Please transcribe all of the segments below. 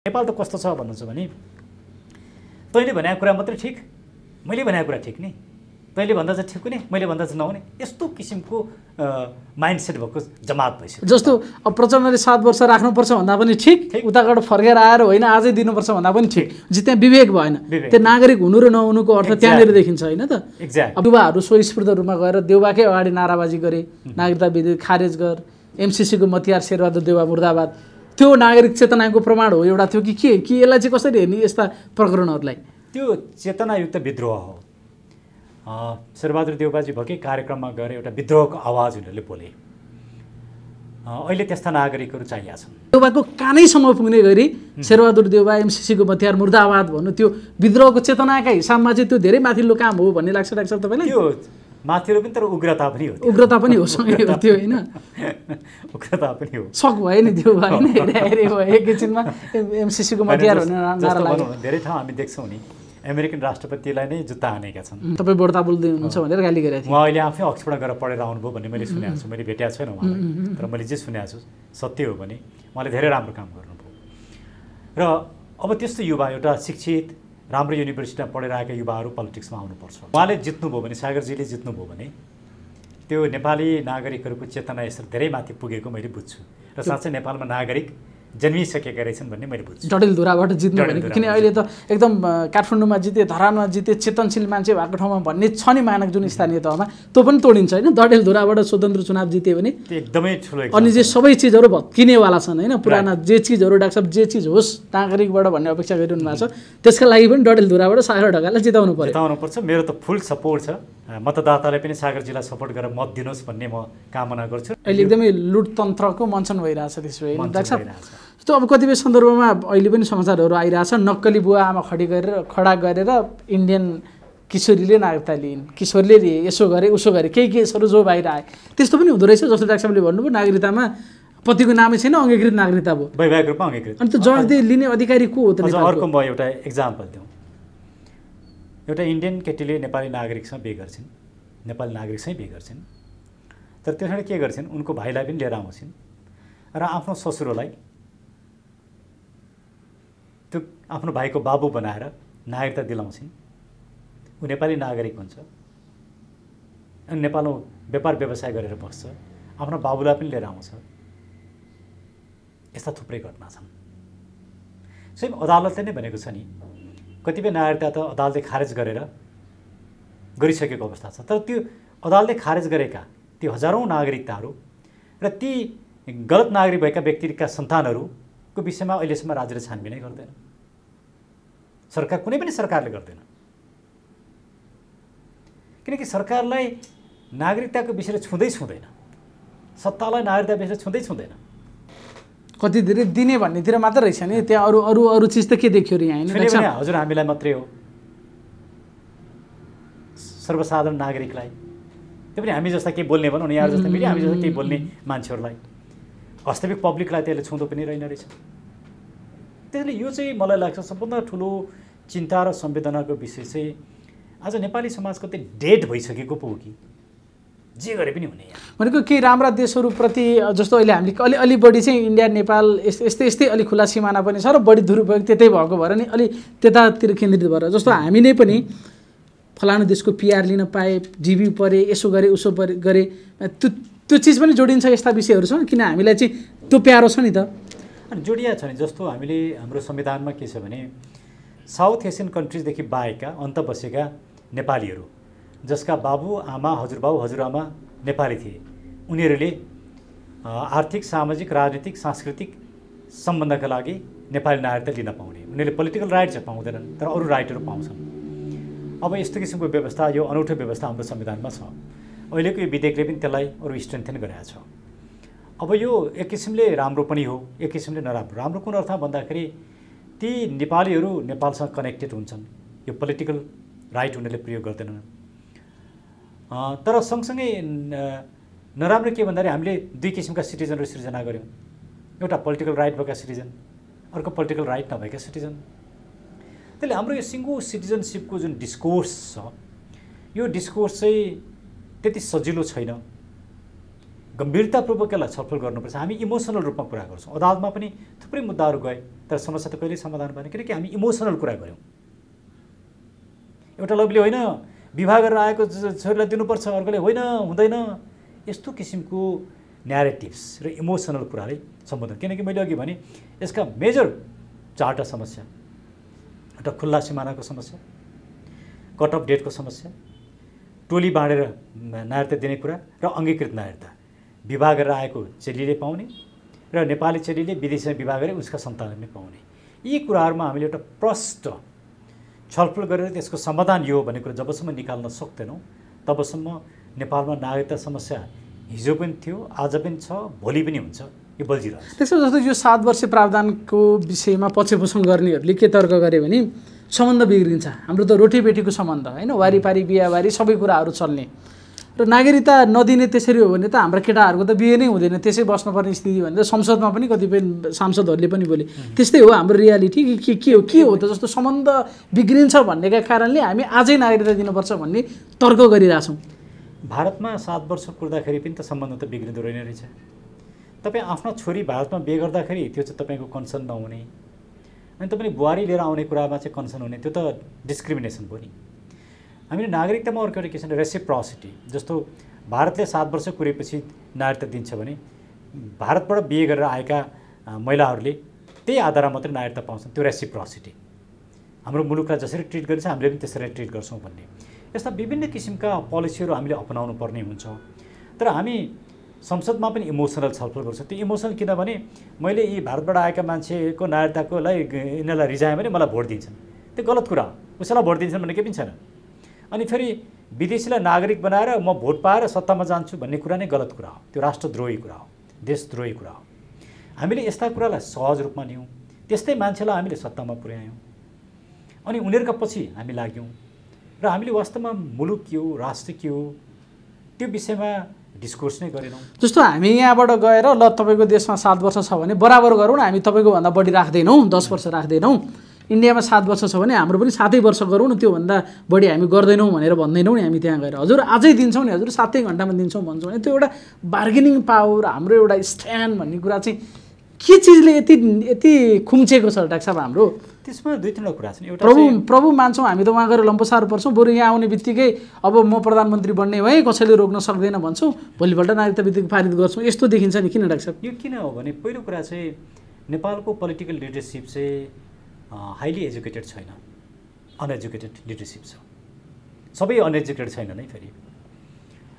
नेपाल त कस्तो छ भन्नुहुन्छ भने तैँले भनेको कुरा मात्रै ठिक, मैले भनेको कुरा ठिक नि, तैँले भन्दा चाहिँ ठिक हुने, मैले भन्दा चाहिँ नहुने, यस्तो किसिमको माइन्डसेट भएको जमात भइसक्यो। जस्तो अब प्रचण्डले 7 वर्ष राख्नुपर्छ भन्दा पनि ठिक, उताबाट फर्केर आएर होइन आजै दिनुपर्छ भन्दा पनि ठिक, त्यहाँ विवेक भएन। त्यो नागरिक हुनु र नहुनुको अर्थ त्यहाँनिर देखिन्छ होइन त। एक्ज्याक्ट। अब युवाहरू स्वस्फूर्त रूपमा गएर देउबाकै अगाडि नाराबाजी गरे, नागरिकता विधेयक खारेज गर, एमसीसीको मतियार शेरबहादुर देउबा मुर्दाबाद, त्यो नागरिक चेतनाको प्रमाण हो एउटा थियो कि यसलाई चाहिँ कसरी हेर्ने यस्ता प्रकरणहरूलाई? त्यो चेतनायुक्त विद्रोह हो। शेरबहादुर देउबाजी भएकै कार्यक्रममा गएर एउटा विद्रोहको आवाज उनीहरूले बोले। अहिले त्यस्ता नागरिकहरू चाहिएका छन्। देउबाको कानैसम्म पुग्ने गरी शेरबहादुर देउबा एमसीसीको मतियार मुर्दाबाद भन्नु त्यो विद्रोहको चेतनाका हिसाबमा चाहिँ त्यो धेरै माथिल्लो काम हो भन्ने लाग्छ डाक्टर साहब तपाईँलाई? त्यो माथिल्लो पनि तर उग्रता पनि हो। उग्रता पनि हो सँगै हो त्यो होइन? उग्रता पनि हो। सक भयो नि देउबा होइन हेरे भयो एकैछिनमा एमसीसीको मतियार भन्ने नारा लाग्यो। धेरै ठाउँ हामी देख्छौँ नि अमेरिकन राष्ट्रपतिलाई नै जुत्ता हानेका छन्। तपाईँ बढ्ता बोल्दै हुनुहुन्छ भनेर गाली गरेको थिएँ। उहाँ अहिले आफै अक्सफोर्ड गएर पढेर आउनुभयो भन्ने मैले सुनेको छु। मैले भेटेको छैन उहाँलाई, तर मैले जे सुनेको छु सत्य हो भने उहाँले धेरै राम्रो काम गर्नुभयो। र अब त्यस्तो युवा एउटा शिक्षित राम्रो युनिभर्सिटीमा पढेर आएका युवाहरू पोलिटिक्समा आउनुपर्छ। उहाँले जित्नुभयो भने, सागरजीले जित्नुभयो भने त्यो नेपाली नागरिकहरूको चेतना यसरी धेरै माथि पुगेको मैले बुझ्छु। र साँच्चै नेपालमा नागरिक जन्मिसकेका रहेछन् भन्ने मैले बुझ्छु। डडेलधुराबाट जित्नु भनेको किन अहिले त एकदम काठमाडौँमा जिते, धरानमा जिते, चेतनशील मान्छे भएको ठाउँमा भन्ने छ नि मानक जुन स्थानीय तहमा त्यो पनि तोडिन्छ होइन? डडेलधुराबाट स्वतन्त्र चुनाव जित्यो भने एकदमै ठुलो। अनि जे सबै चिजहरू भत्किनेवाला छन् होइन? पुराना जे चिजहरू डाक्टर साहब जे चिज होस् नागरिकबाट भन्ने अपेक्षा गरिरहनु भएको छ, त्यसका लागि पनि डडेलधुराबाट सागर ढकाललाई जिताउनु पर्छ। मेरो त फुल सपोर्ट छ। मतदाताले पनि सागरजीलाई सपोर्ट गरेर मत दिनुहोस् भन्ने म कामना गर्छु। अहिले एकदमै लुटतन्त्रको मञ्चन भइरहेछ त्यसो भए डाक्टर साहब। त्यो अब कतिपय सन्दर्भमा अहिले पनि समाचारहरू आइरहेछ, नक्कली बुवा आमा खडा गरेर इन्डियन किशोरीले नागरिकता लिइन्, किशोरले लिए, यसो गरे उसो गरे, केही केसहरू जो बाहिर आए त्यस्तो पनि हुँदो रहेछ। जस्तो डाक्टर साहबले भन्नुभयो नागरिकतामा पतिको नामै छैन, अङ्गीकृत नागरिकता भयो, वैवाहिक रूपमा अङ्गीकृत। अनि त्यो जवाफदेही लिने अधिकारी को हो त? अर्को म एउटा इक्जाम्पल दिउँ। एउटा इन्डियन केटीले नेपाली नागरिकसँग बिहे गर्छिन्, नेपाली नागरिकसँग बिहे गर्छिन्, तर त्यसबाट के गर्छिन् उनको भाइलाई पनि लिएर आउँछिन् र आफ्नो ससुरोलाई त्यो आफ्नो भाइको बाबु बनाएर नागरिकता दिलाउँछिन्। ऊ नेपाली नागरिक हुन्छ अनि नेपालमा व्यापार व्यवसाय गरेर बस्छ, आफ्नो बाबुलाई पनि लिएर आउँछ। यस्ता थुप्रै घटना छन्। स्वयं अदालतले नै भनेको छ नि, कतिपय नागरिकता त अदालतले खारेज गरिसकेको अवस्था छ, तर त्यो अदालतले खारेज गरेका ती हजारौँ नागरिकताहरू र ती गलत नागरिक भएका व्यक्तिका सन्तानहरूको विषयमा अहिलेसम्म राज्यले छानबिनै गर्दैन। सरकार कुनै पनि सरकारले गर्दैन, किनकि सरकारलाई नागरिकताको विषय छुँदैन, सत्तालाई नागरिकता विषय छुँदैन। कति धेरै दिने भन्नेतिर मात्र रहेछ नि, त्यहाँ अरू चिज त के देख्यो र यहाँ? हजुर हामीलाई मात्रै हो, सर्वसाधारण नागरिकलाई, त्यो पनि हामी जस्ता केही बोल्ने भनौँ न, यहाँ जस्ता मिडिया हामी जस्ता केही बोल्ने मान्छेहरूलाई, वास्तविक पब्लिकलाई त्यसले छुँदो पनि रहेन रहेछ। त्यसैले यो चाहिँ मलाई लाग्छ सबभन्दा ठुलो चिन्ता र संवेदनाको विषय चाहिँ आज नेपाली समाजको त्यो डेड भइसकेको पो हो कि जे गरे पनि हुने भनेको केही राम्रा देशहरूप्रति जस्तो अहिले हामीले अलि बढी चाहिँ इन्डिया नेपाल यस्तै अलि खुला सिमाना पनि छ र बढी दुरुपयोग त्यतै भएको भएर नि अलि त्यतातिर केन्द्रित भएर, जस्तो हामी नै पनि फलानु देशको पिआर लिन पाए, जिबी परे, यसो गरे उसो गरे, त्यो चिज पनि जोडिन्छ यस्ता विषयहरूसँग, किन हामीलाई चाहिँ त्यो प्यारो छ नि त? अनि जोडिया छ नि। जस्तो हामीले हाम्रो संविधानमा के छ भने साउथ एसियन कन्ट्रिजदेखि बाहेकका अन्त बसेका नेपालीहरू जसका बाबु आमा हजुरबाउ हजुरआमा नेपाली थिए, उनीहरूले आर्थिक सामाजिक राजनीतिक सांस्कृतिक सम्बन्धका लागि नेपाली नागरिकता लिन पाउने, उनीहरूले पोलिटिकल राइट चाहिँ पाउँदैनन् तर अरू राइटहरू पाउँछन्। अब यस्तो किसिमको व्यवस्था, यो अनौठो व्यवस्था हाम्रो संविधानमा छ। अहिलेको यो विधेयकले पनि त्यसलाई अरू स्ट्रेन्थेन गरेको छ। अब यो एक किसिमले राम्रो पनि हो, एक किसिमले नराम्रो। राम्रो कुन अर्थमा भन्दाखेरि ती नेपालीहरू नेपालसँग कनेक्टेड हुन्छन्, यो पोलिटिकल राइट उनीहरूले प्रयोग गर्दैनन्। तर सँगसँगै नराम्रो के भन्दाखेरि हामीले दुई किसिमका सिटिजनहरू सिर्जना गऱ्यौँ, एउटा पोलिटिकल राइट भएका सिटिजन, अर्को पोलिटिकल राइट नभएका सिटिजन। त्यसले हाम्रो यो सिङ्गो सिटिजनसिपको जुन डिस्कोर्स छ, यो डिस्कोर्स चाहिँ त्यति सजिलो छैन। गम्भीरतापूर्वक यसलाई छलफल गर्नुपर्छ। हामी इमोसनल रूपमा कुरा गर्छौँ, अदालतमा पनि थुप्रै मुद्दाहरू गए तर समस्या त कहिल्यै समाधान भएन किनकि हामी इमोसनल कुरा गऱ्यौँ। एउटा लबले होइन विवाह गरेर आएको छोरीलाई दिनुपर्छ, अर्कोले होइन हुँदैन, यस्तो किसिमको न्यारेटिभ्स र इमोसनल कुराले सम्बोधन। किनकि मैले अघि भने यसका मेजर 4टा समस्या, एउटा खुल्ला सिमानाको समस्या, कट अफ डेटको समस्या, टोली बाँडेर नागरिकता दिने कुरा र अङ्गीकृत नागरिकता, विवाह गरेर आएको चेलीले पाउने र नेपाली चेलीले विदेशमा विवाह गरे उसका सन्तानले पाउने। यी कुराहरूमा हामीले एउटा प्रष्ट छलफल गरेर त्यसको समाधान यो भन्ने कुरा जबसम्म निकाल्न सक्दैनौँ तबसम्म नेपालमा नागरिकता समस्या हिजो पनि थियो, आज पनि छ, भोलि पनि हुन्छ, यो बल्झिरहन्छ। त्यसो जस्तो यो 7 वर्ष प्रावधानको विषयमा पक्षपोषण गर्नेहरूले के तर्क गरे भने सम्बन्ध बिग्रिन्छ, हाम्रो त रोटीबेटीको सम्बन्ध होइन, वारिपारी बिहाबारी सबै कुराहरू चल्ने र नागरिकता नदिने त्यसरी हो भने त हाम्रा केटाहरूको त बिहे नै हुँदैन, त्यसै बस्नुपर्ने स्थिति भनेर संसदमा पनि कतिपय सांसदहरूले पनि बोले। त्यस्तै हो हाम्रो रियालिटी के हो त जस्तो सम्बन्ध बिग्रिन्छ भन्नेका कारणले हामी आजै नागरिकता दिनुपर्छ भन्ने तर्क गरिरहेछौँ। भारतमा 7 वर्ष कुर्दाखेरि पनि त सम्बन्ध त बिग्रिँदो रहेन रहेछ। तपाईँ आफ्नो छोरी भारतमा बिहे गर्दाखेरि त्यो चाहिँ तपाईँको कन्सर्न नहुने अनि तपाईँले बुहारी लिएर आउने कुरामा चाहिँ कन्सर्न हुने, त्यो त डिस्क्रिमिनेसन भयो नि। हामीले नागरिकतामा अर्को एउटा के छ भने रेसिप्रोसिटी। जस्तो भारतले 7 वर्ष कुरेपछि नागरिकता दिन्छ भने भारतबाट बिहे गरेर आएका महिलाहरूले त्यही आधारमा मात्रै नागरिकता पाउँछन्, त्यो रेसिप्रोसिटी। हाम्रो मुलुकलाई जसरी ट्रिट गरिन्छ हामीले पनि त्यसरी ट्रिट गर्छौँ भन्ने यस्ता विभिन्न किसिमका पोलिसीहरू हामीले अपनाउनु पर्ने हुन्छ। तर हामी संसदमा पनि इमोसनल छलफल गर्छौँ। त्यो इमोसनल किनभने मैले यी भारतबाट आएका मान्छेको नागरिकताकोलाई यिनीहरूलाई रिजाएँ भने मलाई भोट दिन्छन्, त्यो गलत कुरा हो। उसैलाई भोट दिन्छन् भन्ने केही पनि छैन। अनि फेरि विदेशीलाई नागरिक बनाएर म भोट पाएर सत्तामा जान्छु भन्ने कुरा नै गलत कुरा हो, त्यो राष्ट्रद्रोही कुरा हो, देशद्रोही कुरा हो। हामीले यस्ता कुरालाई सहज रूपमा लियौँ, त्यस्तै मान्छेलाई हामीले सत्तामा पुर्यायौँ अनि उनीहरूका पछि हामी लाग्यौँ र हामीले वास्तवमा मुलुक के हो, राष्ट्र के हो त्यो विषयमा डिस्कोर्स नै गरेनौँ। जस्तो हामी यहाँबाट गएर ल तपाईँको देशमा 7 वर्ष छ भने बराबर गरौँ न, हामी तपाईँको भन्दा बढी राख्दैनौँ, 10 वर्ष राख्दैनौँ। इन्डियामा 7 वर्ष छ भने हाम्रो पनि 7 वर्ष गरौँ न, त्योभन्दा बढी हामी गर्दैनौँ भनेर भन्दैनौँ नि हामी त्यहाँ गएर। हजुर अझै दिन्छौँ नि, हजुर 7 घन्टामा दिन्छौँ भन्छौँ भने त्यो एउटा बार्गेनिङ पावर, हाम्रो एउटा स्ट्यान्ड भन्ने कुरा चाहिँ के चिजले यति खुम्चेको छ डाक्टर साहब हाम्रो? त्यसमा 2-3 कुरा छन्। एउटा प्रभु मान्छौँ हामी त वहाँ गएर लम्पसार पर्छौँ, बरु यहाँ आउने बित्तिकै अब म प्रधानमन्त्री बन्ने भएँ कसैले रोक्न सक्दैन भन्छौँ, भोलिपल्ट नागरिकता बित्तिकै पारित गर्छौँ, यस्तो देखिन्छ नि। किन डाक्टर साहब? यो किन हो भने पहिलो कुरा चाहिँ नेपालको पोलिटिकल लिडरसिप चाहिँ हाइली एजुकेटेड छैन, अनएजुकेटेड लिडरसिप छ। सबै अनएजुकेटेड छैन नै फेरि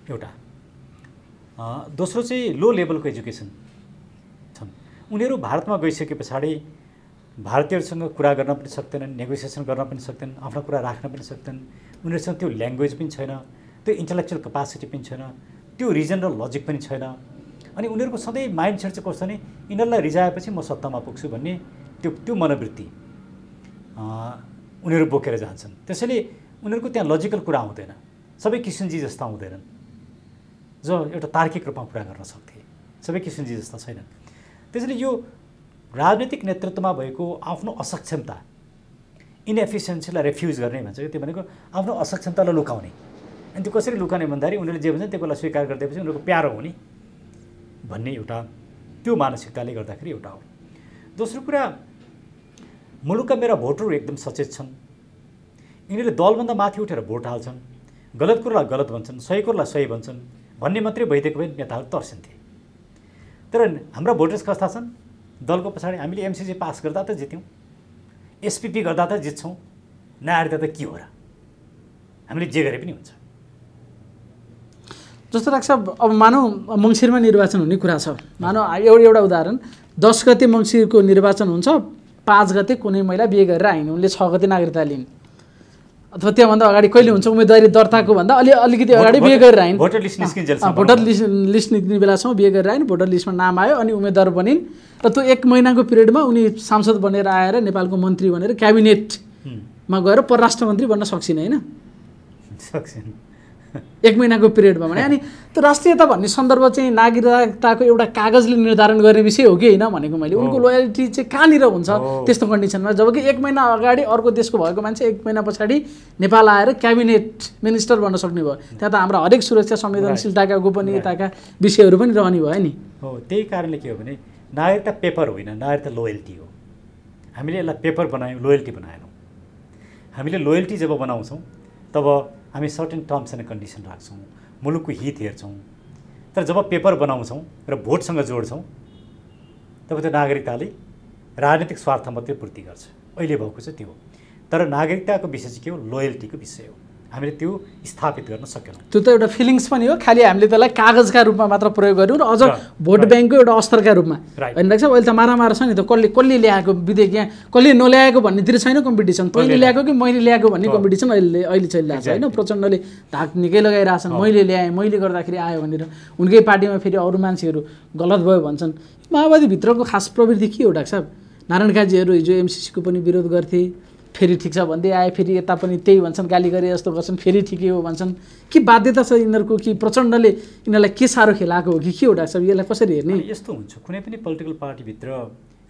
एउटा। दोस्रो चाहिँ लो लेभलको एजुकेसन छन्। उनीहरू भारतमा गइसके पछाडि भारतीयहरूसँग कुरा गर्न पनि सक्दैनन्, नेगोसिएसन गर्न पनि सक्दैनन्, आफ्नो कुरा राख्न पनि सक्दैनन्। उनीहरूसँग त्यो ल्याङ्ग्वेज पनि छैन, त्यो इन्टेलेक्चुअल क्यापासिटी पनि छैन, त्यो रिजन र लजिक पनि छैन। अनि उनीहरूको सधैँ माइन्डसेट चाहिँ कस्तो भने यिनीहरूलाई रिजाएपछि म सत्तामा पुग्छु भन्ने त्यो मनोवृत्ति उनीहरू बोकेर जान्छन्। त्यसैले उनीहरूको त्यहाँ लजिकल कुरा हुँदैन, सबै किसनजी जस्ता हुँदैनन् जो एउटा तार्किक रूपमा कुरा गर्न सक्थे, सबै किसनजी जस्ता छैनन्। त्यसैले यो राजनीतिक नेतृत्वमा भएको आफ्नो असक्षमता, इनएफिसियन्सीलाई रेफ्युज गर्ने भन्छ, त्यो भनेको आफ्नो असक्षमतालाई लुकाउने। अनि त्यो कसरी लुकाउने भन्दाखेरि उनीहरूले जे भन्छ त्यो कुरालाई स्वीकार गरिदिएपछि उनीहरूको प्यारो हुने भन्ने एउटा त्यो मानसिकताले गर्दाखेरि एउटा हो। दोस्रो कुरा, मुलुकका मेरा भोटरहरू एकदम सचेत छन्, यिनीहरूले दलभन्दा माथि उठेर भोट हाल्छन्, गलत कुरालाई गलत भन्छन्, सही कुरालाई सही भन्छन् भन्ने मात्रै भइदिएको भए नेताहरू तर्सिन्थे। तर हाम्रा भोटर्स कस्ता छन्? दलको पछाडि हामीले एमसिसी पास गर्दा त जित्यौँ, एसपिपी गर्दा त जित्छौँ, नागरिकता त के हो र, हामीले जे गरे पनि हुन्छ। जस्तो लाग्छ अब मानौँ मङ्सिरमा निर्वाचन हुने कुरा छ, मानौँ एउटा उदाहरण, 10 गते मङ्सिरको निर्वाचन हुन्छ, 5 गते कुनै महिला बिहे गरेर आइन्, उनले 6 गते नागरिकता लिइन्, अथवा त्योभन्दा अगाडि कहिले हुन्छ उम्मेदवारी दर्ताको भन्दा अलिकति अगाडि बिहे गरेर आइन्, भोटर लिस्ट निस्किने बेलासम्म बिहे गरेर आइन्, भोटर लिस्टमा नाम आयो अनि उम्मेदवार बनिन् र त्यो 1 महिनाको पिरियडमा उनी सांसद बनेर आएर नेपालको मन्त्री बनेर क्याबिनेटमा गएर परराष्ट्र मन्त्री बन्न सक्छिन् होइन? सक्छिन्। 1 महिनाको पिरियडमा भने। अनि त्यो राष्ट्रियता भन्ने सन्दर्भ चाहिँ नागरिकताको एउटा कागजले निर्धारण गर्ने विषय हो कि होइन भनेको मैले। उनको लोयल्टी चाहिँ कहाँनिर हुन्छ त्यस्तो कन्डिसनमा, जबकि 1 महिना अगाडि अर्को देशको भएको मान्छे 1 महिना पछाडि नेपाल आएर क्याबिनेट मिनिस्टर बन्न सक्ने भयो। त्यहाँ त हाम्रा हरेक सुरक्षा संवेदनशीलताका गोपनीयताका विषयहरू पनि रहने भयो नि। हो, त्यही कारणले के हो भने नागरिकता पेपर होइन, नागरिकता लोयल्टी हो। हामीले यसलाई पेपर बनायौँ, लोयल्टी बनाएनौँ। हामीले लोयल्टी जब बनाउँछौँ तब हामी सर्टेन टर्म्स एन्ड कन्डिसन राख्छौँ, मुलुकको हित हेर्छौँ। तर जब पेपर बनाउँछौँ र भोटसँग जोड्छौँ तब त्यो नागरिकताले राजनीतिक स्वार्थ मात्रै पूर्ति गर्छ। अहिले भएको चाहिँ त्यो हो। तर नागरिकताको विषय चाहिँ के हो? लोयल्टीको विषय हो। हामीले त्यो स्थापित गर्न सकेनौँ। त्यो त एउटा फिलिङ्स पनि हो, खालि हामीले त्यसलाई कागजका रूपमा मात्र प्रयोग गऱ्यौँ र अझ भोट ब्याङ्कको एउटा अस्तरका रूपमा होइन रहेछ। अहिले त मारामार छ नि त, कसले ल्याएको विधेयक, यहाँ कसले नल्याएको भन्नेतिर छैन कम्पिटिसन। तैँले ल्याएको कि मैले ल्याएको भन्ने कम्पिटिसन अहिले चलिरहेको छ होइन। प्रचण्डले धाक निकै लगाइरहेछन्, मैले ल्याएँ, मैले गर्दाखेरि आयो भनेर। उनकै पार्टीमा फेरि अरू मान्छेहरू गलत भयो भन्छन्। माओवादीभित्रको खास प्रवृत्ति के हो डाक्टर साहब? नारायण काजीहरू हिजो एमसिसीको पनि विरोध गर्थे, फेरि ठिक छ भन्दै आए, फेरि यता पनि त्यही भन्छन्, गाली गरे जस्तो गर्छन्, फेरि ठिकै हो भन्छन्। के बाध्यता छ यिनीहरूको कि प्रचण्डले यिनीहरूलाई के साह्रो खेलाएको हो कि के हो डाक्टर साहब? यसलाई कसरी हेर्ने? यस्तो हुन्छ, कुनै पनि पोलिटिकल पार्टीभित्र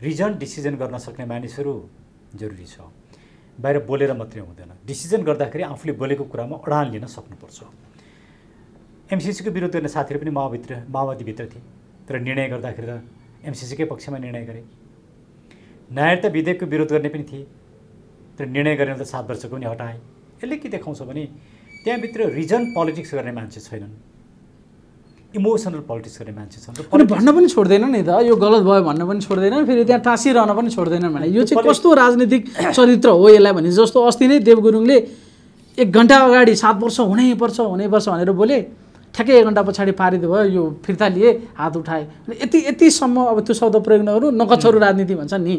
रिजन डिसिजन गर्न सक्ने मानिसहरू जरुरी छ। बाहिर बोलेर मात्रै हुँदैन, डिसिजन गर्दाखेरि आफूले बोलेको कुरामा अडान लिन सक्नुपर्छ। एमसिसीको विरोध गर्ने साथीहरू पनि माओवादीभित्र थिए, तर निर्णय गर्दाखेरि त एमसिसीकै पक्षमा निर्णय गरे। नागरिकता विधेयकको विरोध गर्ने पनि थिए, तर निर्णय गरेर त 7 वर्षको पनि हटाए। यसले के देखाउँछ भने त्यहाँभित्र रिजन पोलिटिक्स गर्ने मान्छे छैनन्, इमोसनल पोलिटिक्स गर्ने मान्छे छन्। अनि भन्न पनि छोड्दैन नि त, यो गलत भयो भन्न पनि छोड्दैन, फेरि त्यहाँ टाँसिरहन पनि छोड्दैन भने यो चाहिँ कस्तो राजनीतिक चरित्र हो यसलाई भने। जस्तो अस्ति नै देव गुरुङले 1 घन्टा अगाडि 7 वर्ष हुनैपर्छ भनेर बोले, ठ्याक्कै 1 घन्टा पछाडि पारित भयो, यो फिर्ता लिए, हात उठाए। यतिसम्म अब त्यो शब्द प्रयोग नगरौँ, नकछहरू राजनीति भन्छन् नि।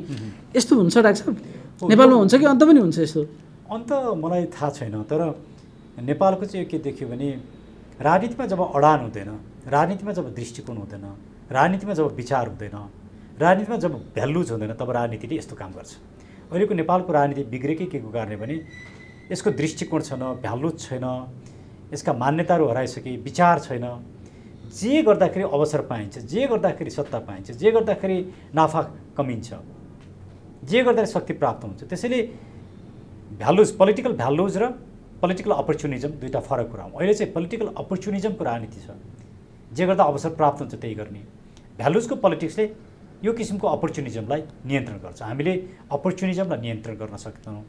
यस्तो हुन्छ डाक्टर साहब? नेपालमा हुन्छ कि अन्त पनि हुन्छ यस्तो? अन्त मलाई थाहा छैन, तर नेपालको चाहिँ के देख्यो भने राजनीतिमा जब अडान हुँदैन, राजनीतिमा जब दृष्टिकोण हुँदैन, राजनीतिमा जब विचार हुँदैन, राजनीतिमा जब भ्यालुज हुँदैन, तब राजनीतिले यस्तो काम गर्छ। अहिलेको नेपालको राजनीति बिग्रेकै के को कारणले भने यसको दृष्टिकोण छैन, भ्यालुज छैन, यसका मान्यताहरू हराइसके, विचार छैन। जे गर्दाखेरि अवसर पाइन्छ, जे गर्दाखेरि सत्ता पाइन्छ, जे गर्दाखेरि नाफा कमिन्छ, जे गर्दा शक्ति प्राप्त हुन्छ। त्यसैले भ्यालुज, पोलिटिकल भ्यालुज र पोलिटिकल अपर्च्युनिजम दुईवटा फरक कुरा हो। अहिले चाहिँ पोलिटिकल अपर्च्युनिजमको राजनीति छ, जे गर्दा अवसर प्राप्त हुन्छ त्यही गर्ने। भ्यालुजको पोलिटिक्सले यो किसिमको अपर्च्युनिजमलाई नियन्त्रण गर्छ। हामीले अपर्च्युनिजमलाई नियन्त्रण गर्न सकेनौँ,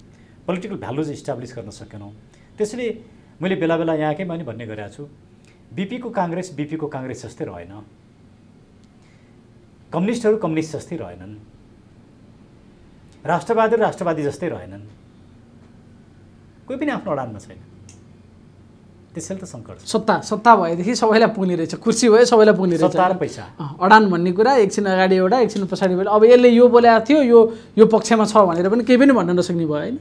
पोलिटिकल भ्यालुज इस्टाब्लिस गर्न सकेनौँ। त्यसैले मैले बेला बेला यहाँकैमा पनि भन्ने गरेको छु, बिपीको काङ्ग्रेस जस्तै रहेन, कम्युनिस्टहरू कम्युनिस्ट जस्तै रहेनन्, राष्ट्रवादी जस्तै रहेनन्, कोही पनि आफ्नो अडानमा छैन। त्यसैले त सङ्कट छ। सत्ता भएदेखि सबैलाई पुग्ने रहेछ, कुर्सी भयो सबैलाई पुग्ने रहेछ, सत्ता र पैसा। अडान भन्ने कुरा एकछिन अगाडि एउटा, एकछिन पछाडि एउटा। अब यसले यो बोलेको थियो, यो पक्षमा छ भनेर पनि केही पनि भन्न नसक्ने भयो होइन।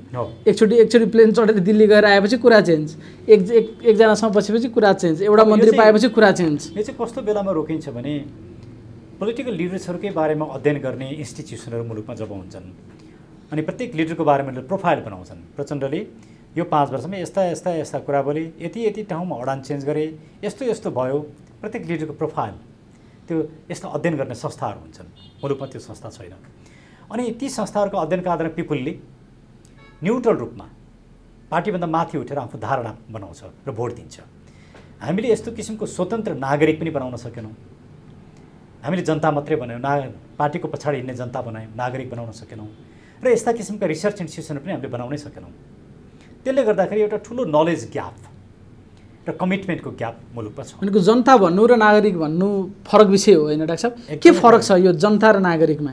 एकचोटि प्लेन चढेर दिल्ली गएर आएपछि कुरा चेन्ज, एकजनासँग बसेपछि कुरा चेन्ज, एउटा मन्त्री पाएपछि कुरा चेन्ज। यो चाहिँ कस्तो बेलामा रोकिन्छ भने पोलिटिकल लिडर्सहरूकै बारेमा अध्ययन गर्ने इन्स्टिट्युसनहरू मुलुकमा जब हुन्छन् अनि प्रत्येक लिडरको बारेमा प्रोफाइल बनाउँछन्। प्रचण्डले यो 5 वर्षमा यस्ता कुरा बोले, यति ठाउँमा अडान चेन्ज गरे, यस्तो भयो। प्रत्येक लिडरको प्रोफाइल त्यो यस्तो अध्ययन गर्ने संस्थाहरू हुन्छन्, मुलुकमा त्यो संस्था छैन। अनि ती संस्थाहरूको अध्ययनका आधारमा पिपुलले न्युट्रल रूपमा पार्टीभन्दा माथि उठेर आफ्नो धारणा बनाउँछ र भोट दिन्छ। हामीले यस्तो किसिमको स्वतन्त्र नागरिक पनि बनाउन सकेनौँ। हामीले जनता मात्रै बनायौँ, पार्टीको पछाडि हिँड्ने जनता बनायौँ, नागरिक बनाउन सकेनौँ। र यस्ता किसिमका रिसर्च इन्स्टिट्युसनहरू पनि हामीले बनाउनै सकेनौँ। त्यसले गर्दाखेरि एउटा ठुलो नलेज ग्याप र कमिटमेन्टको ग्याप मुलुकमा छ। भनेको जनता भन्नु र नागरिक भन्नु फरक विषय हो होइन डाक्टर साहब? के फरक छ यो जनता र नागरिकमा?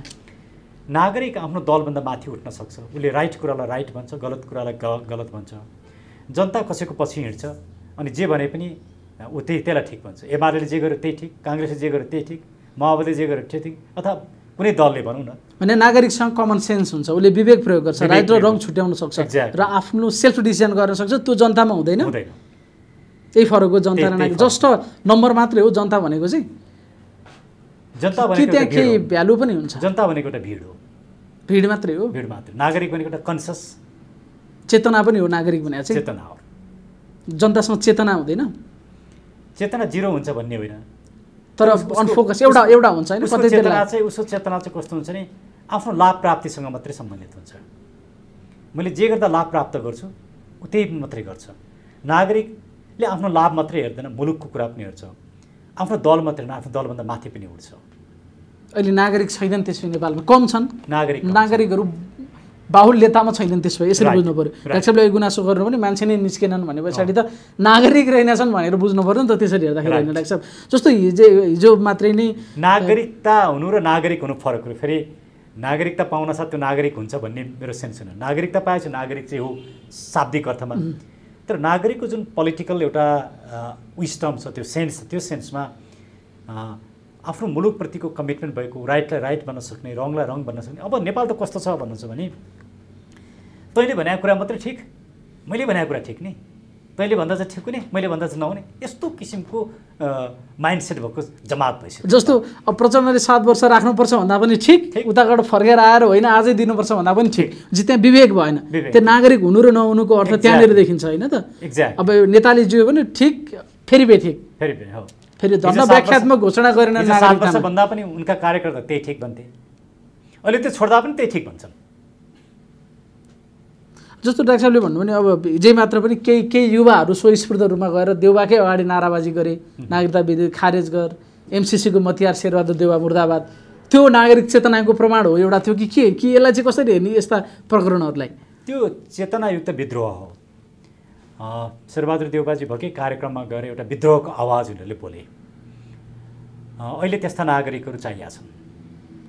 नागरिक आफ्नो दलभन्दा माथि उठ्न सक्छ, उसले राइट कुरालाई राइट भन्छ, गलत कुरालाई गलत भन्छ। जनता कसैको पछि हिँड्छ अनि जे भने पनि ऊ त्यसलाई ठिक भन्छ। एमाले जे गर्यो त्यही ठिक, काङ्ग्रेसले जे गर्यो त्यही ठिक, माओवादीले जे गर्यो त्यही ठिक, अथवा कुनै दलले भनौँ न। भने नागरिकसँग कमन सेन्स हुन्छ, उसले विवेक प्रयोग गर्छ, राइट र रङ छुट्याउन सक्छ र आफ्नो सेल्फ डिसिजन गर्न सक्छ। त्यो जनतामा हुँदैन। त्यही फरक हो जनता र नागरिक। जस्ट नम्बर मात्रै हो जनता भनेको चाहिँ। जनता भनेको त्यहाँ केही भ्यालु पनि हुन्छ। जनता भनेको एउटा भिड हो, भिड मात्रै हो, भिड मात्रै। नागरिक भनेको एउटा कन्सियस चेतना पनि हो, नागरिक भनेको चाहिँ चेतना हो। जनतासँग चेतना हुँदैन। चेतना जिरो हुन्छ भन्ने होइन, तर अनफोकस एउटा हुन्छ हैन, कतै चेतना चाहिँ उसको चेतना चाहिँ कस्तो हुन्छ नि आफ्नो लाभ प्राप्तिसँग मात्रै सम्बन्धित हुन्छ। मैले जे गर्दा लाभ प्राप्त गर्छु त्यही मात्रै गर्छ। नागरिकले आफ्नो लाभ मात्रै हेर्दैन, मुलुकको कुरा पनि हेर्छ, आफ्नो दल मात्रै होइन आफ्नो दलभन्दा माथि पनि उठ्छ। अहिले नागरिक छैनन् त्यसमा नेपालमा, कम छन् नागरिकहरू, बाहुल्यतामा छैनन्। त्यसो भए यसरी बुझ्नु पर्यो। डाक्टरले गुनासो गर्नु पनि मान्छे नै निस्केनन् भने पछाडि त नागरिक रहेनछन् भनेर बुझ्नु पर्यो नि त। त्यसरी हेर्दाखेरि होइन डाक्टर साहब, जस्तो हिजो मात्रै नै नागरिकता हुनु र नागरिक हुनु फरक हो। फेरि नागरिकता पाउन साथ त्यो नागरिक हुन्छ भन्ने मेरो सेन्स होइन। नागरिकता पाएछु नागरिक चाहिँ हो शाब्दिक अर्थमा, तर नागरिकको जुन पोलिटिकल एउटा विस्टम छ, त्यो सेन्समा आफ्नो मुलुकप्रतिको कमिटमेन्ट भएको, राइटलाई राइट भन्न सक्ने, रङलाई रङ भन्न सक्ने। अब नेपाल त कस्तो छ भन्नुहुन्छ भने तैँले भनेको कुरा मात्रै ठिक, मैले भनेको कुरा ठिक नि, तैँले भन्दा चाहिँ ठिक हुने, मैले भन्दा चाहिँ नहुने, यस्तो किसिमको माइन्डसेट भएको जमात भइसक्यो। जस्तो अब प्रचण्डले 7 वर्ष राख्नुपर्छ भन्दा पनि ठिक, उताबाट फर्केर आएर होइन आजै दिनुपर्छ भन्दा पनि ठिक। त्यहाँ विवेक भएन। त्यो नागरिक हुनु र नहुनुको अर्थ त्यहाँनिर देखिन्छ होइन त। एक्ज्याक्ट। अब नेताले जियो भने ठिक, फेरि बेठिक, फेरि धन्दा व्याख्यात्मक घोषणा गरेन। 7 वर्ष भन्दा पनि उनका कार्यकर्ता त्यही ठिक भन्थे, अहिले त्यो छोड्दा पनि त्यही ठिक भन्छन्। जस्तो डाक्टर साहबले भन्नु भने अब हिजै मात्र पनि केही युवाहरू स्वस्फूर्त रूपमा गएर देउबाकै अगाडि नाराबाजी गरे, नागरिकता विधेयक खारेज गर, एमसिसीको मतियार शेरबहादुर देउबा मुर्दाबाद। त्यो नागरिक चेतनाको प्रमाण हो एउटा थियो कि यसलाई चाहिँ कसरी हेर्ने यस्ता प्रकरणहरूलाई? त्यो चेतनायुक्त विद्रोह हो। शेरबहादुर देउबाजी भएकै कार्यक्रममा गएर एउटा विद्रोहको आवाज उनीहरूले बोले। अहिले त्यस्ता नागरिकहरू चाहिएका छन्।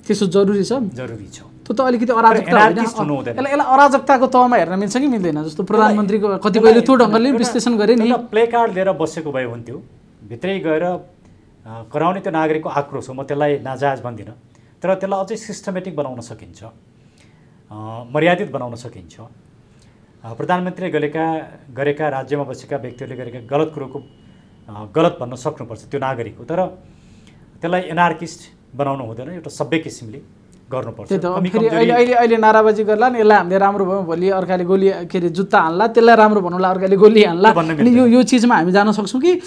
त्यसो जरुरी छ? जरुरी छ। त्यो त अलिकति अराजकता होइन? यसलाई अराजकताको तहमा हेर्न मिल्छ कि मिल्दैन? जस्तो प्रधानमन्त्रीको कतिपयले त्यो ढङ्गले विश्लेषण गरे नि। प्ले कार्ड लिएर बसेको भए हुन्थ्यो, भित्रै गएर कराउने त्यो नागरिकको आक्रोश हो, म त्यसलाई नाजायज भन्दिनँ, तर त्यसलाई अझै सिस्टमेटिक बनाउन सकिन्छ, मर्यादित बनाउन सकिन्छ। प्रधानमन्त्रीले गरेका राज्यमा बसेका व्यक्तिहरूले गरेका गलत कुरोको गलत भन्न सक्नुपर्छ त्यो नागरिक हो, तर त्यसलाई एनार्किस्ट बनाउनु हुँदैन, एउटा सभ्य किसिमले गर्नुपर्छ। अहिले नाराबाजी गर्ला नि, यसलाई हामीले राम्रो भयो भोलि अर्काले गोली के अरे जुत्ता हान्ला, त्यसलाई राम्रो भन्नुला अर्काले गोली हान्ला, अनि यो चिजमा हामी जान सक्छौँ कि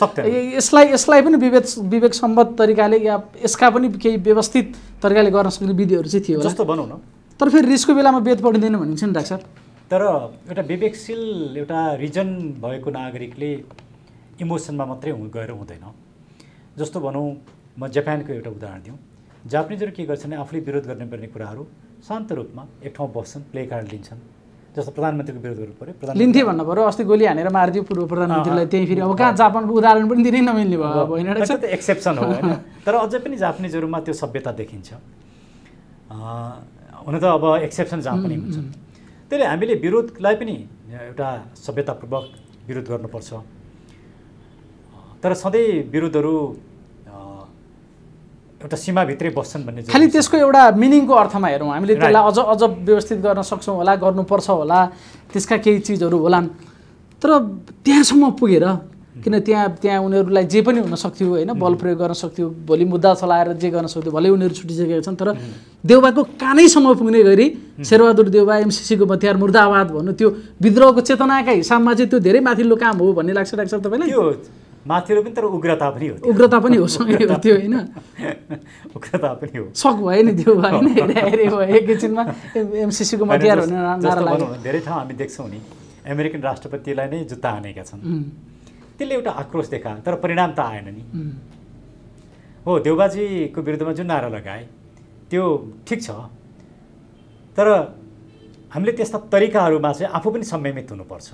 यसलाई पनि विवेक सम्मत तरिकाले या यसका पनि केही व्यवस्थित तरिकाले गर्न सक्ने विधिहरू चाहिँ थियो जस्तो भनौँ न। तर फेरि रिसको बेलामा वेद पढिँदैन भनिन्छ नि डाक्टर साहब। तर एउटा विवेकशील एउटा रिजन भएको नागरिकले इमोसनमा मात्रै गएर हुँदैन। जस्तो भनौँ, म जापानको एउटा उदाहरण दिउँ। जापानिजहरू के गर्छन्, आफूले विरोध गर्नुपर्ने कुराहरू शान्त रूपमा एक ठाउँ बस्छन्, प्ले कार्ड लिन्छन्। जस्तो प्रधानमन्त्रीको विरोध गर्नु पऱ्यो, लिन्थे भन्नु पऱ्यो, अस्ति गोली हानेर मारिदियो पूर्व प्रधानमन्त्रीलाई, त्यही फेरि अब कहाँ जापानको उदाहरण पनि दिनै नमिल्ने भयो अब होइन? त्यो एक्सेप्सन हो होइन, तर अझै पनि जापानिजहरूमा त्यो सभ्यता देखिन्छ। हुन त अब एक्सेप्सन जहाँ पनि हुन्छ, त्यसले हामीले विरोधलाई पनि एउटा सभ्यतापूर्वक विरोध गर्नुपर्छ। तर सधैँ विरोधहरू एउटा सीमाभित्रै बस्छन् भन्ने खालि त्यसको एउटा मिनिङको अर्थमा हेरौँ हामीले, त्यसलाई अझ व्यवस्थित गर्न सक्छौँ होला, गर्नुपर्छ होला, त्यसका केही चिजहरू होलान्, तर त्यहाँसम्म पुगेर किन त्यहाँ उनीहरूलाई जे पनि हुन सक्थ्यो होइन, बल प्रयोग गर्न सक्थ्यो, भोलि मुद्दा चलाएर जे गर्न सक्थ्यो, भलै उनीहरू छुटिसकेका छन्, तर देउबाको कानैसम्म पुग्ने गरी शेरबहादुर देउबा एमसिसीको मतियार मुर्दाबाद भन्नु त्यो विद्रोहको चेतनाका हिसाबमा चाहिँ त्यो धेरै माथिल्लो काम हो भन्ने लाग्छ डाक्टर साहब तपाईँलाई? त्यो माथिल्लो पनि, तर उग्रता पनि हो, उग्रता पनि हो सँगै हो त्यो होइन, उग्रता पनि हो। सक भयो नि देउबा होइन, हेरे भयो एकैछिनमा एमसिसीको मतियार भन्ने नारा लाग्यो। धेरै ठाउँ हामी देख्छौँ नि, अमेरिकन राष्ट्रपतिलाई नै जुत्ता हानेका छन्, त्यसले एउटा आक्रोश देखा, तर परिणाम त आएन नि। हो, देउबाजीको विरुद्धमा जुन नारा लगाए त्यो ठिक छ, तर हामीले त्यस्ता तरिकाहरूमा चाहिँ आफू पनि संयमित हुनुपर्छ।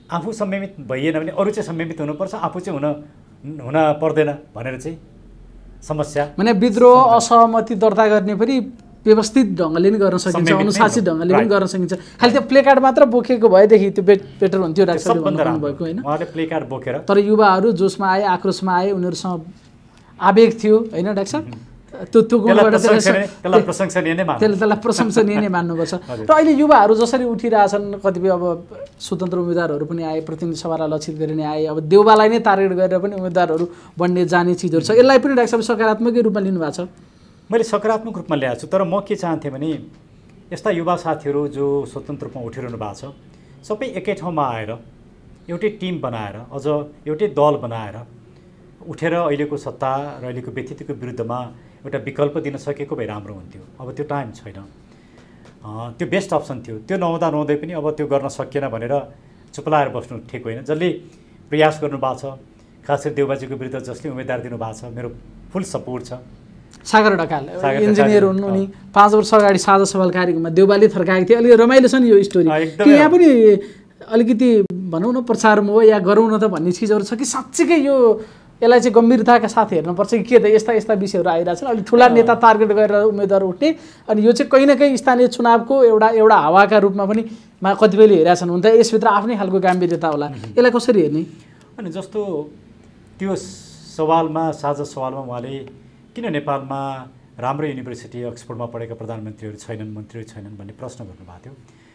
आफू संयमित भइएन भने अरू चाहिँ संयमित हुनुपर्छ, आफू चाहिँ हुन पर्दैन भनेर चाहिँ समस्या। माने विद्रोह असहमति दर्ता गर्ने पनि व्यवस्थित ढङ्गले पनि गर्न सकिन्छ, अनुशासित ढङ्गले पनि गर्न सकिन्छ। खालि त्यो प्ले कार्ड मात्र बोकेको भएदेखि त्यो बेटर हुन्थ्यो डाक्टर भन्नुभएको होइन? उहाँले प्ले कार्ड बोकेर, तर युवाहरू जोसमा आए, आक्रोशमा आए, उनीहरूसँग आवेग थियो होइन डाक्टर साहब? त्यो गुणबाट त्यसलाई प्रशंसनीय नै मान्नुपर्छ। र अहिले युवाहरू जसरी उठिरहेछन्, कतिपय अब स्वतन्त्र उम्मेदवारहरू पनि आए, प्रतिनिधि सभालाई लक्षित गरिने आए, अब देउबालाई नै टार्गेट गरेर पनि उम्मेदवारहरू बन्ने जाने चिजहरू छ, यसलाई पनि डाक्टर साहब सकारात्मकै रूपमा लिनुभएको छ? मैले सकारात्मक रूपमा ल्याएको छु, तर म के चाहन्थेँ भने यस्ता युवा साथीहरू जो स्वतन्त्र रूपमा उठिरहनु भएको छ, सबै एकै ठाउँमा आएर एउटै टिम बनाएर, अझ एउटै दल बनाएर उठेर अहिलेको सत्ता र अहिलेको व्यक्तित्वको विरुद्धमा एउटा विकल्प दिन सकेको भए राम्रो हुन्थ्यो। अब त्यो टाइम छैन, त्यो बेस्ट अप्सन थियो। त्यो नहुँदै पनि अब त्यो गर्न सकिएन भनेर चुप्लाएर बस्नु ठिक होइन। जसले प्रयास गर्नुभएको छ, खास गरी देउबाजीको विरुद्ध जसले उम्मेदवार दिनुभएको छ, मेरो फुल सपोर्ट छ। सागर ढकाल इन्जिनियर हुनु नि 5 वर्ष अगाडि साझा सवाल कार्यक्रममा देउबाले थर्काएको थियो। अलिक रमाइलो छ नि यो स्टोरी कि यहाँ पनि अलिकति भनौँ न प्रचारमा हो या गरौँ न त भन्ने चिजहरू छ कि साँच्चीकै यो यसलाई चाहिँ गम्भीरताका साथ हेर्नुपर्छ कि के त यस्ता विषयहरू आइरहेछन्। अलिक ठुला नेता टार्गेट गरेर उम्मेदवार उठ्ने, अनि यो चाहिँ कहीँ न कहीँ स्थानीय चुनावको एउटा हावाका रूपमा पनि कतिपयले हेरेछन्। हुन त यसभित्र आफ्नै खालको गाम्भीर्यता होला, यसलाई कसरी हेर्ने? अनि जस्तो त्यो सवालमा साझा सवालमा उहाँले किन नेपालमा राम्रो युनिभर्सिटी अक्सफोर्डमा पढेका प्रधानमन्त्रीहरू छैनन्, मन्त्रीहरू छैनन् भन्ने प्रश्न गर्नुभएको थियो।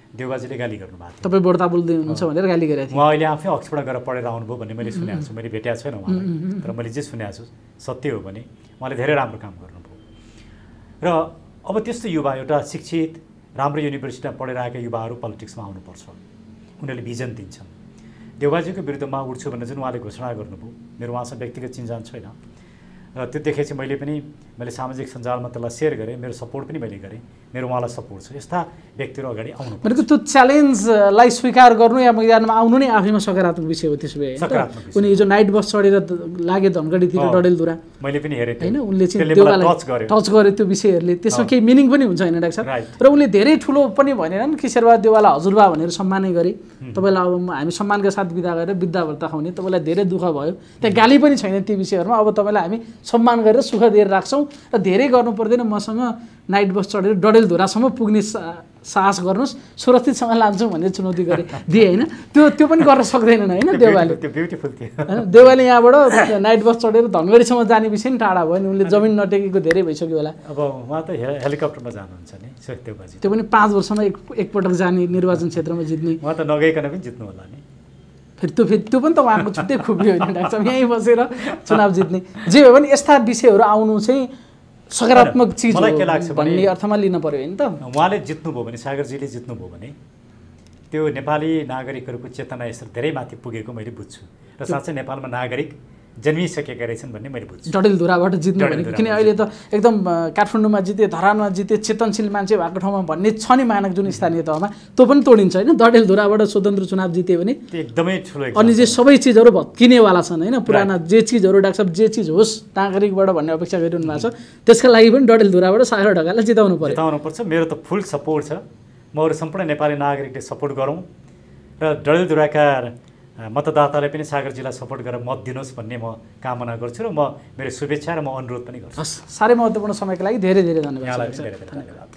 देउबाजीले गाली गर्नुभएको थियो। तपाईँ बढ्ता बोल्दै हुनुहुन्छ भनेर गाली गरेको थियो। उहाँ अहिले आफै अक्सफोर्ड गएर पढेर आउनुभयो भन्ने मैले सुनेको छु। मैले भेटेको छैन उहाँलाई, तर मैले जे सुनेको छु सत्य हो भने उहाँले धेरै राम्रो काम गर्नुभयो। र अब त्यस्तो युवा, एउटा शिक्षित राम्रो युनिभर्सिटीमा पढेर आएका युवाहरू पोलिटिक्समा आउनुपर्छ। उनीहरूले भिजन दिन्छन्। देउबाजीको विरुद्धमा उठ्छु भनेर जुन उहाँले घोषणा गर्नुभयो, मेरो उहाँसँग व्यक्तिगत चिन्जान छैन, र त्यो देखेपछि मैले सामाजिक सञ्जालमा त्यसलाई सेयर गरेँ, मेरो सपोर्ट पनि मैले गरेँ, मेरो उहाँलाई सपोर्ट छ। यस्ता व्यक्तिहरू अगाडि आउनु भनेको त्यो च्यालेन्जलाई स्वीकार गर्नु या मैदानमा आउनु नै आफैमा सकारात्मक विषय हो। त्यसो भए उनी हिजो नाइट बस चढेर लागे धनगढीतिर डडेलधुरा, मैले पनि हेरेँ होइन, उनले चाहिँ टच गर्यो त्यो विषयहरूले। त्यसमा केही मिनिङ पनि हुन्छ होइन डाक्टर साहब? र उनले धेरै ठुलो पनि भनेनन् कि शेरबहादुर देउवालाई हजुरबा भनेर सम्मानै गरे। तपाईँलाई अब हामी सम्मानका साथ बिदा गरेर वृद्धावस्था खुवाउने, तपाईँलाई धेरै दुःख भयो। त्यहाँ गाली पनि छैन ती विषयहरूमा। अब तपाईँलाई हामी सम्मान गरेर सुख दिएर राख्छौँ र धेरै गर्नु पर्दैन, मसँग नाइट बस चढेर डडेलधुरासम्म पुग्ने साहस गर्नुहोस्, सुरक्षितसँग लान्छौँ भन्ने चुनौती दिए होइन। त्यो पनि गर्न सक्दैनन् होइन देउवाले। त्यो ब्युटिफुल थियो। देउवाले यहाँबाट नाइट बस चढेर धनगढीसम्म जाने विषय नि टाढा भयो नि, उनले जमिन नटेकेको धेरै भइसक्यो होला। अब उहाँ त हेलिकप्टरमा जानुहुन्छ नि देउबाजी, त्यो पनि 5 वर्षमा एकपटक जाने, निर्वाचन क्षेत्रमा जित्ने। उहाँ त नगइकन पनि जित्नु होला नि। फेरि त्यो पनि त उहाँको छुट्टै खुबी होइन डाक्टर साहब, यहीँ बसेर चुनाव जित्ने। जे हो भने यस्ता विषयहरू आउनु चाहिँ सकारात्मक चिज मलाई के लाग्छ भन्ने अर्थमा लिन पर्यो होइन त। उहाँले जित्नुभयो भने, सागरजीले जित्नुभयो भने त्यो नेपाली नागरिकहरूको चेतना यसरी धेरै माथि पुगेको मैले बुझ्छु। र साँच्चै नेपालमा नागरिक जन्मिसकेका रहेछन् भन्ने मैले बुझ्छु। डडेलधुराबाट जित्नु भनेको किन अहिले त एकदम काठमाडौँमा जिते, धरानमा जिते, चेतनशील मान्छे भएको ठाउँमा भन्ने छ नि मानक जुन स्थानीय तहमा, त्यो पनि तोडिन्छ होइन। डडेलधुराबाट स्वतन्त्र चुनाव जित्यो भने एकदमै ठुलो। अनि जे सबै चिजहरू भत्किनेवाला छन् होइन, पुराना जे चिजहरू डाक्टर साहब जे चिज होस् नागरिकबाट भन्ने अपेक्षा गरिरहनु भएको छ। त्यसका लागि पनि डडेलधुराबाट सागर ढकाललाई जिताउनुपर्छ। मेरो त फुल सपोर्ट छ। म अरू सम्पूर्ण नेपाली नागरिकले सपोर्ट गरौँ र डडेलधुराका मतदाताले पनि सागरजीलाई सपोर्ट गरेर मत दिनुहोस् भन्ने म कामना गर्छु र मेरो शुभेच्छा र म अनुरोध पनि गर्छु। साह्रै महत्त्वपूर्ण समयको लागि धेरै धेरै धन्यवाद।